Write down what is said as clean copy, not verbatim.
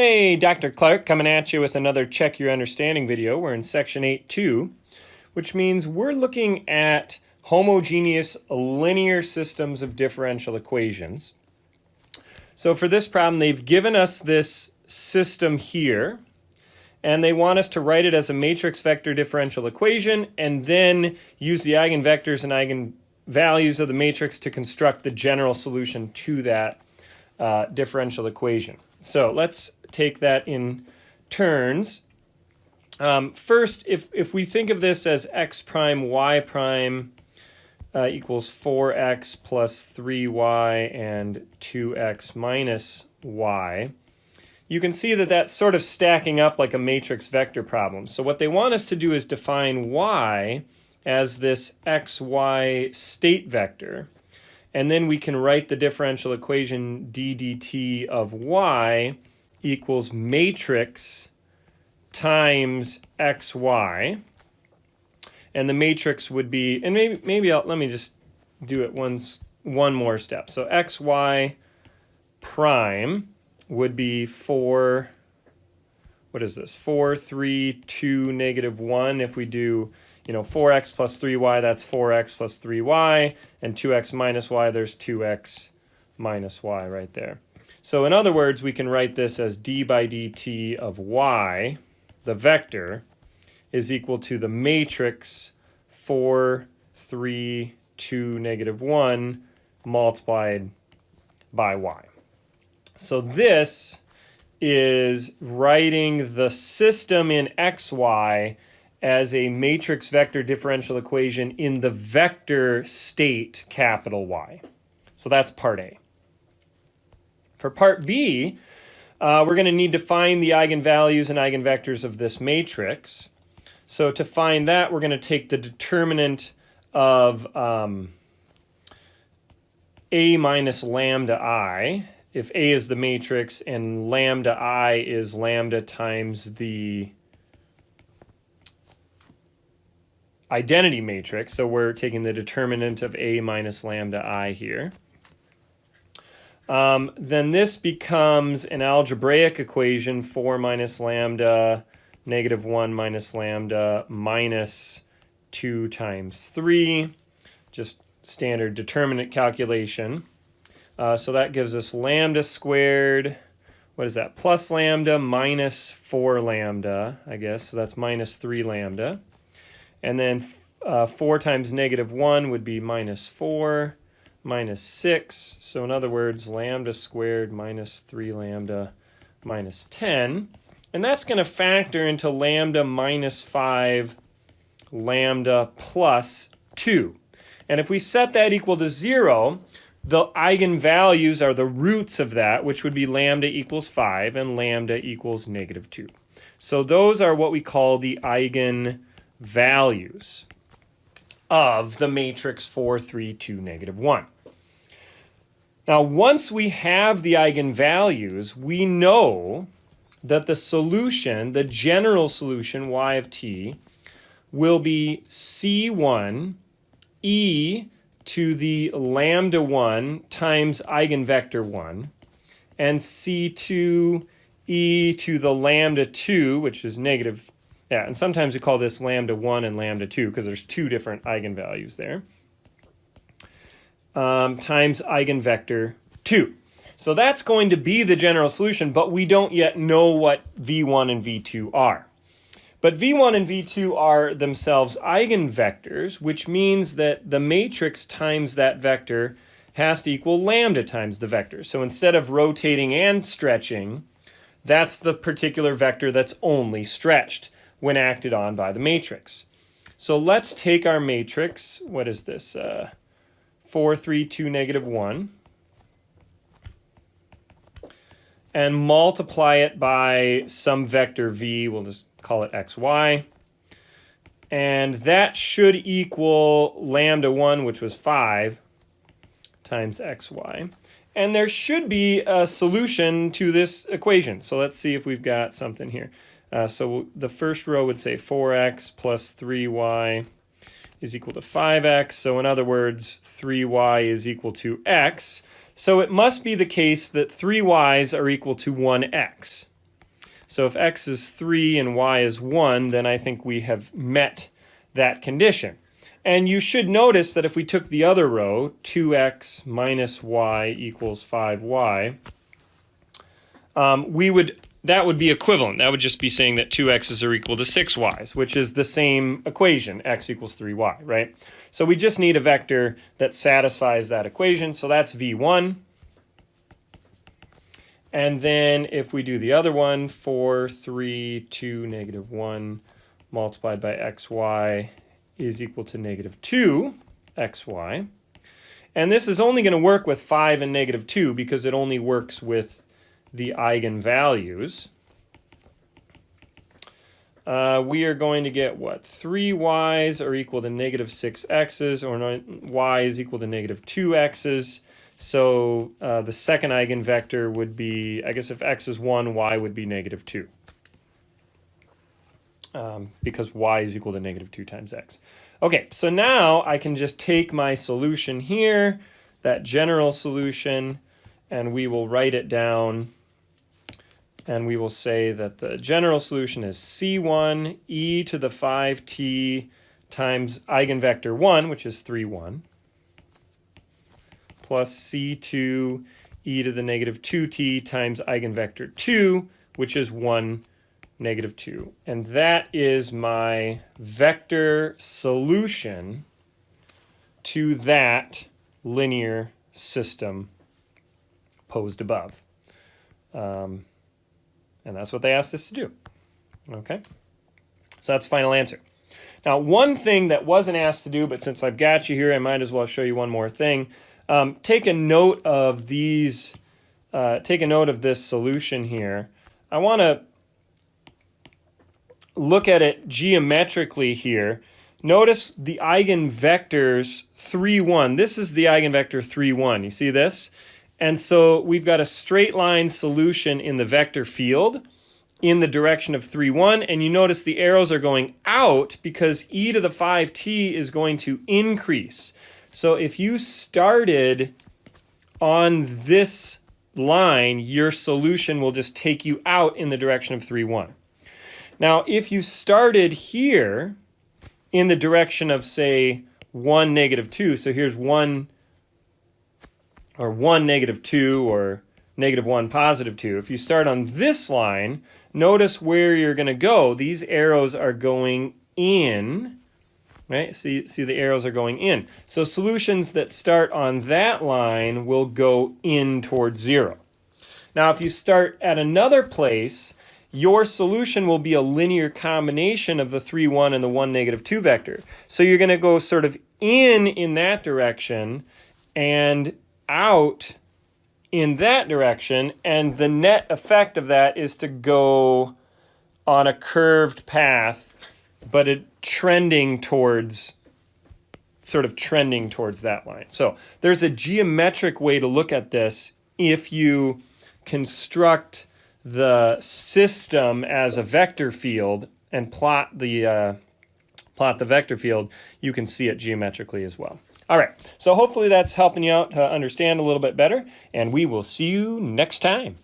Hey, Dr. Clark coming at you with another Check Your Understanding video. We're in section 8.2, which means we're looking at homogeneous linear systems of differential equations. So for this problem, they've given us this system here, and they want us to write it as a matrix vector differential equation and then use the eigenvectors and eigenvalues of the matrix to construct the general solution to that differential equation. So let's take that in turns. First, if we think of this as x prime y prime equals 4x plus 3y and 2x minus y, you can see that that's sort of stacking up like a matrix vector problem. So what they want us to do is define y as this xy state vector. And then we can write the differential equation d dt of y equals matrix times xy. And the matrix would be, and let me just do it one more step. So xy prime would be 4, what is this? 4, 3, 2, negative 1. If we do 4x plus 3y, that's 4x plus 3y, and 2x minus y, there's 2x minus y right there. So in other words, we can write this as d by dt of y, the vector, is equal to the matrix 4, 3, 2, negative 1 multiplied by y. So this is writing the system in xy as a matrix vector differential equation in the vector state capital Y. So that's part A. For part B, we're going to need to find the eigenvalues and eigenvectors of this matrix. So to find that, we're going to take the determinant of A minus lambda I, if A is the matrix and lambda I is lambda times the identity matrix, so we're taking the determinant of A minus lambda I here. Then this becomes an algebraic equation, 4 minus lambda, negative 1 minus lambda, minus 2 times 3, just standard determinant calculation. So that gives us lambda squared, what is that, plus lambda minus 4 lambda, I guess, so that's minus 3 lambda. And then 4 times negative 1 would be minus 4, minus 6. So in other words, lambda squared minus 3 lambda minus 10. And that's going to factor into lambda minus 5 lambda plus 2. And if we set that equal to 0, the eigenvalues are the roots of that, which would be lambda equals 5 and lambda equals negative 2. So those are what we call the eigenvalues of the matrix 4, 3, 2, negative 1. Now, once we have the eigenvalues, we know that the solution, the general solution, y of t, will be c1 e to the lambda 1 times eigenvector 1, and c2 e to the lambda 2, which is negative. Yeah, and sometimes we call this lambda 1 and lambda 2 because there's two different eigenvalues there, times eigenvector 2. So that's going to be the general solution, but we don't yet know what v1 and v2 are. But v1 and v2 are themselves eigenvectors, which means that the matrix times that vector has to equal lambda times the vector. So instead of rotating and stretching, that's the particular vector that's only stretched when acted on by the matrix. So let's take our matrix, what is this, 4, 3, 2, negative 1, and multiply it by some vector v, we'll just call it xy, and that should equal lambda 1, which was 5, times xy. And there should be a solution to this equation. So let's see if we've got something here. So the first row would say 4x plus 3y is equal to 5x. So in other words, 3y is equal to x. So it must be the case that 3y's are equal to 1x. So if x is 3 and y is 1, then I think we have met that condition. And you should notice that if we took the other row, 2x minus y equals 5y, that would be equivalent. That would just be saying that 2x's are equal to 6y's, which is the same equation, x equals 3y, right? So we just need a vector that satisfies that equation, so that's v1. And then if we do the other one, 4, 3, 2, negative 1 multiplied by xy is equal to negative 2 xy. And this is only going to work with 5 and negative 2 because it only works with the eigenvalues. We are going to get what? 3y's are equal to negative 6x's, or y is equal to negative 2x's. So the second eigenvector would be, I guess if x is 1, y would be negative 2. Because y is equal to negative 2 times x. Okay, so now I can just take my solution here, that general solution, and we will write it down. And we will say that the general solution is c1 e to the 5t times eigenvector 1, which is 3, 1. Plus c2 e to the negative 2t times eigenvector 2, which is 1, negative 2. And that is my vector solution to that linear system posed above. And that's what they asked us to do. Okay? So that's the final answer. Now, one thing that wasn't asked to do, but since I've got you here, I might as well show you one more thing. Take a note of these. Take a note of this solution here. I want to look at it geometrically here. Notice the eigenvectors 3, 1. This is the eigenvector 3, 1. You see this? And so we've got a straight line solution in the vector field in the direction of 3, 1. And you notice the arrows are going out because e to the 5t is going to increase. So if you started on this line, your solution will just take you out in the direction of 3, 1. Now, if you started here in the direction of, say, 1, negative 2, so here's 1, or 1, negative 2, or negative 1, positive 2. If you start on this line, notice where you're going to go. These arrows are going in. Right? See the arrows are going in. So solutions that start on that line will go in towards 0. Now, if you start at another place, your solution will be a linear combination of the 3, 1 and the 1, negative 2 vector. So you're going to go sort of in that direction and out in that direction, and the net effect of that is to go on a curved path, but it trending towards that line. So there's a geometric way to look at this. If you construct the system as a vector field and plot the vector field, you can see it geometrically as well. All right, so hopefully that's helping you out to understand a little bit better, and we will see you next time.